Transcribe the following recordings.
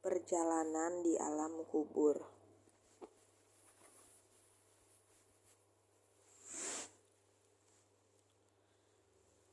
Perjalanan di alam kubur.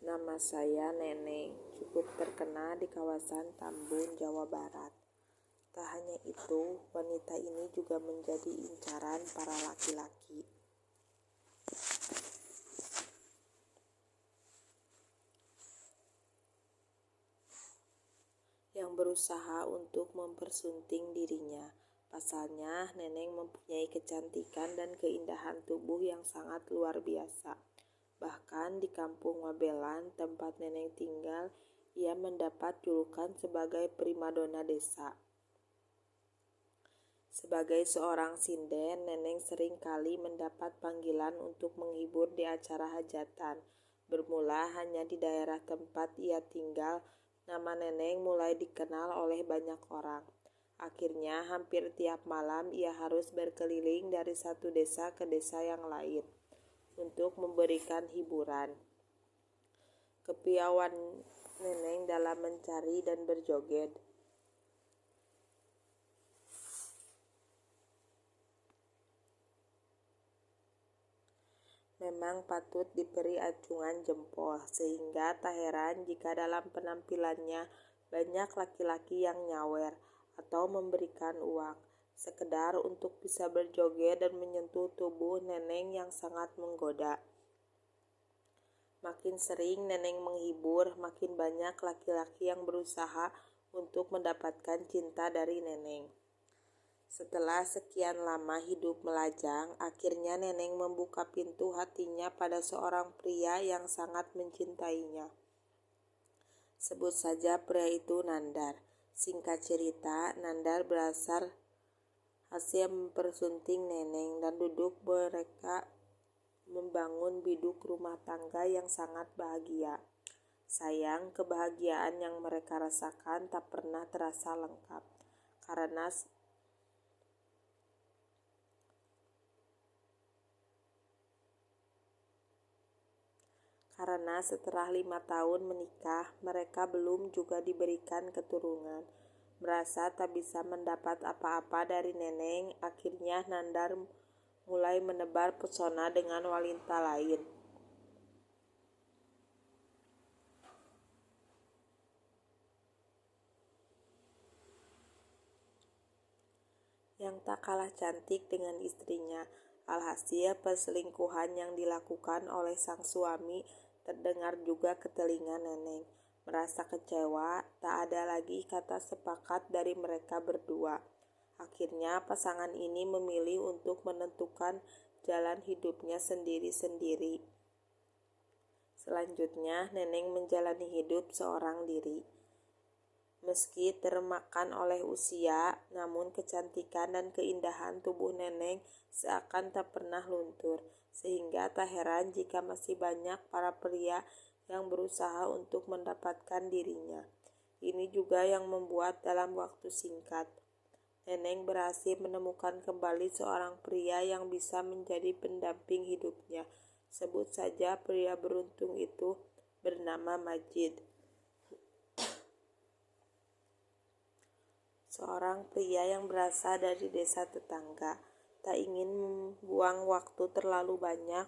Nama saya Neneng, cukup terkenal di kawasan Tambun, Jawa Barat. Tak hanya itu, wanita ini juga menjadi incaran para laki-laki. Yang berusaha untuk mempersunting dirinya. Pasalnya, Neneng mempunyai kecantikan dan keindahan tubuh yang sangat luar biasa. Bahkan di kampung Wabelan, tempat Neneng tinggal, ia mendapat julukan sebagai primadona desa. Sebagai seorang sinden, Neneng sering kali mendapat panggilan untuk menghibur di acara hajatan. Bermula hanya di daerah tempat ia tinggal, nama Neneng mulai dikenal oleh banyak orang. Akhirnya hampir tiap malam ia harus berkeliling dari satu desa ke desa yang lain untuk memberikan hiburan. Kepiawaian Neneng dalam mencari dan berjoget memang patut diberi acungan jempol, sehingga tak heran jika dalam penampilannya banyak laki-laki yang nyawer atau memberikan uang sekedar untuk bisa berjoget dan menyentuh tubuh Neneng yang sangat menggoda. Makin sering Neneng menghibur, makin banyak laki-laki yang berusaha untuk mendapatkan cinta dari Neneng. Setelah sekian lama hidup melajang, akhirnya Neneng membuka pintu hatinya pada seorang pria yang sangat mencintainya. Sebut saja pria itu Nandar. Singkat cerita, Nandar berhasil mempersunting Neneng dan duduk mereka membangun biduk rumah tangga yang sangat bahagia. Sayang, kebahagiaan yang mereka rasakan tak pernah terasa lengkap karena setelah 5 tahun menikah, mereka belum juga diberikan keturunan. Merasa tak bisa mendapat apa-apa dari Neneng, akhirnya Nandar mulai menebar pesona dengan wanita lain. Yang tak kalah cantik dengan istrinya. Alhasil perselingkuhan yang dilakukan oleh sang suami terdengar juga ke telinga Neneng. Merasa kecewa, tak ada lagi kata sepakat dari mereka berdua. Akhirnya pasangan ini memilih untuk menentukan jalan hidupnya sendiri-sendiri. Selanjutnya, Neneng menjalani hidup seorang diri. Meski termakan oleh usia, namun kecantikan dan keindahan tubuh Neneng seakan tak pernah luntur, sehingga tak heran jika masih banyak para pria yang berusaha untuk mendapatkan dirinya. Ini juga yang membuat dalam waktu singkat, Neneng berhasil menemukan kembali seorang pria yang bisa menjadi pendamping hidupnya. Sebut saja pria beruntung itu bernama Majid. Seorang pria yang berasal dari desa tetangga. Tak ingin membuang waktu terlalu banyak,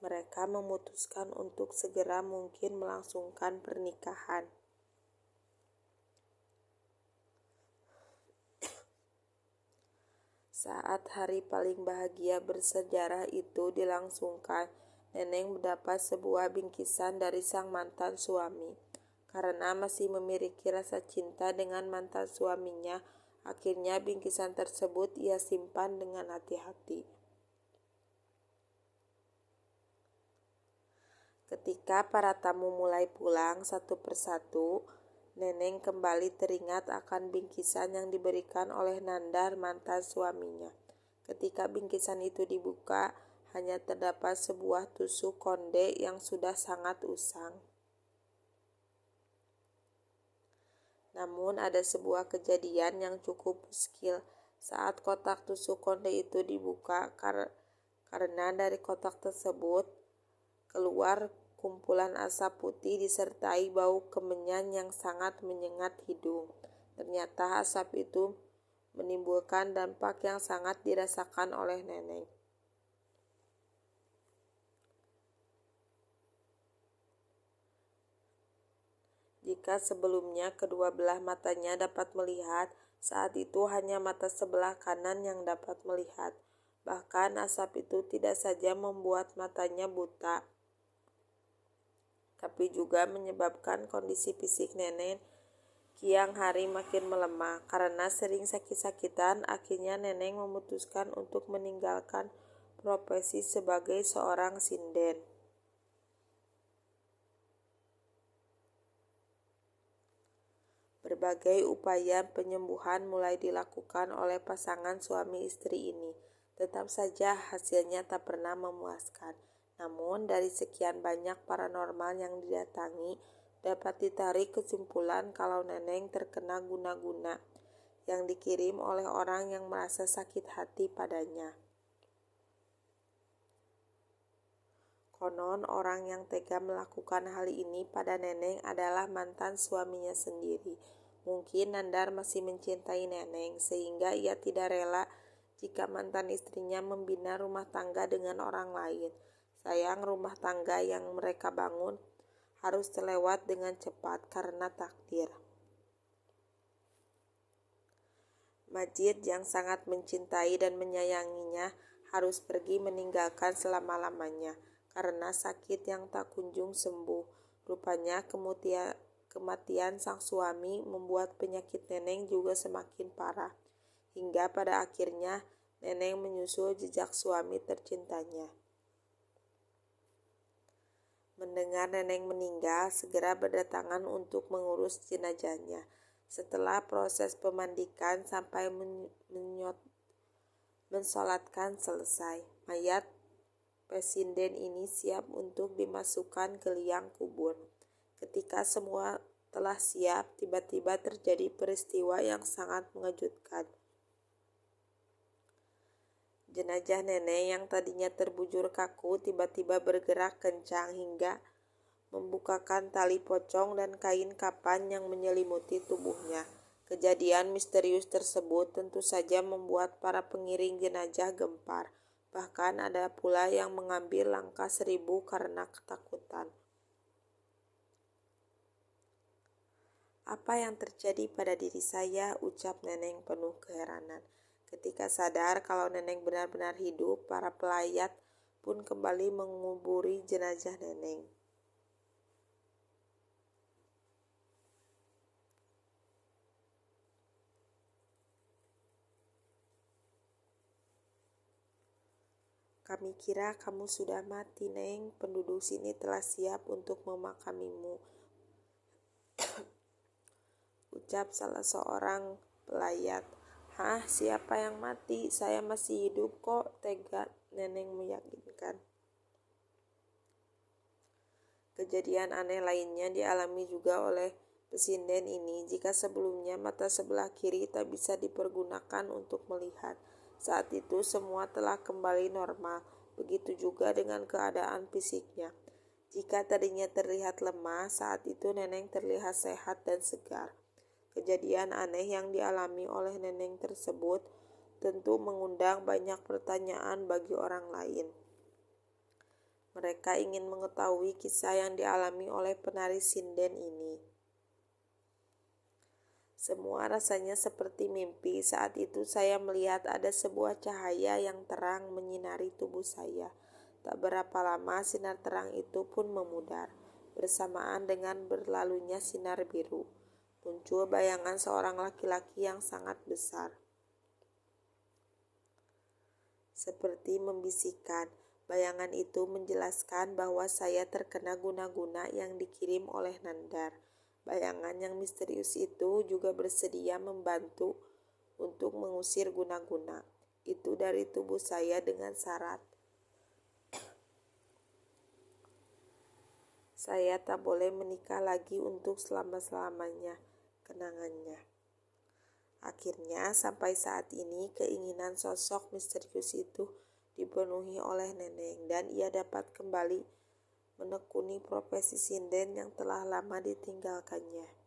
mereka memutuskan untuk segera mungkin melangsungkan pernikahan. Saat hari paling bahagia bersejarah itu dilangsungkan, Neneng mendapat sebuah bingkisan dari sang mantan suami. Karena masih memiliki rasa cinta dengan mantan suaminya, akhirnya bingkisan tersebut ia simpan dengan hati-hati. Ketika para tamu mulai pulang satu persatu, Neneng kembali teringat akan bingkisan yang diberikan oleh Nandar mantan suaminya. Ketika bingkisan itu dibuka, hanya terdapat sebuah tusuk konde yang sudah sangat usang. Namun ada sebuah kejadian yang cukup muskil saat kotak tusuk konde itu dibuka karena dari kotak tersebut keluar kumpulan asap putih disertai bau kemenyan yang sangat menyengat hidung. Ternyata asap itu menimbulkan dampak yang sangat dirasakan oleh Neneng. Jika sebelumnya kedua belah matanya dapat melihat, saat itu hanya mata sebelah kanan yang dapat melihat. Bahkan asap itu tidak saja membuat matanya buta, tapi juga menyebabkan kondisi fisik Neneng kiang hari makin melemah. Karena sering sakit-sakitan, akhirnya Neneng memutuskan untuk meninggalkan profesi sebagai seorang sinden. Berbagai upaya penyembuhan mulai dilakukan oleh pasangan suami istri ini. Tetap saja hasilnya tak pernah memuaskan. Namun dari sekian banyak paranormal yang didatangi, dapat ditarik kesimpulan kalau Neneng terkena guna-guna yang dikirim oleh orang yang merasa sakit hati padanya. Konon orang yang tega melakukan hal ini pada Neneng adalah mantan suaminya sendiri. Mungkin Nandar masih mencintai Neneng sehingga ia tidak rela jika mantan istrinya membina rumah tangga dengan orang lain. Sayang, rumah tangga yang mereka bangun harus terlewat dengan cepat karena takdir. Majid yang sangat mencintai dan menyayanginya harus pergi meninggalkan selama-lamanya karena sakit yang tak kunjung sembuh. Rupanya kematian sang suami membuat penyakit Neneng juga semakin parah. Hingga pada akhirnya Neneng menyusul jejak suami tercintanya. Mendengar Neneng meninggal, segera berdatangan untuk mengurus jenazahnya. Setelah proses pemandikan sampai mensolatkan selesai, mayat pesinden ini siap untuk dimasukkan ke liang kubur. Ketika semua telah siap, tiba-tiba terjadi peristiwa yang sangat mengejutkan. Jenazah Nenek yang tadinya terbujur kaku tiba-tiba bergerak kencang hingga membukakan tali pocong dan kain kapan yang menyelimuti tubuhnya. Kejadian misterius tersebut tentu saja membuat para pengiring jenazah gempar. Bahkan ada pula yang mengambil langkah 1000 karena ketakutan. Apa yang terjadi pada diri saya, ucap Neneng penuh keheranan. Ketika sadar kalau Neneng benar-benar hidup, para pelayat pun kembali menguburi jenazah Neneng. Kami kira kamu sudah mati, Neng. Penduduk sini telah siap untuk memakamimu, ucap salah seorang pelayat. Hah, siapa yang mati? Saya masih hidup kok, tega Neneng meyakinkan. Kejadian aneh lainnya dialami juga oleh pesinden ini. Jika sebelumnya mata sebelah kiri tak bisa dipergunakan untuk melihat, saat itu semua telah kembali normal. Begitu juga dengan keadaan fisiknya. Jika tadinya terlihat lemah, saat itu Neneng terlihat sehat dan segar. Kejadian aneh yang dialami oleh Neneng tersebut tentu mengundang banyak pertanyaan bagi orang lain. Mereka ingin mengetahui kisah yang dialami oleh penari sinden ini. Semua rasanya seperti mimpi. Saat itu saya melihat ada sebuah cahaya yang terang menyinari tubuh saya. Tak berapa lama sinar terang itu pun memudar. Bersamaan dengan berlalunya sinar biru, muncul bayangan seorang laki-laki yang sangat besar. Seperti membisikkan, bayangan itu menjelaskan bahwa saya terkena guna-guna yang dikirim oleh Nandar. Bayangan yang misterius itu juga bersedia membantu untuk mengusir guna-guna itu dari tubuh saya dengan syarat saya tak boleh menikah lagi untuk selama-selamanya, kenangannya. Akhirnya sampai saat ini keinginan sosok misterius itu dipenuhi oleh Neneng dan ia dapat kembali menekuni profesi sinden yang telah lama ditinggalkannya.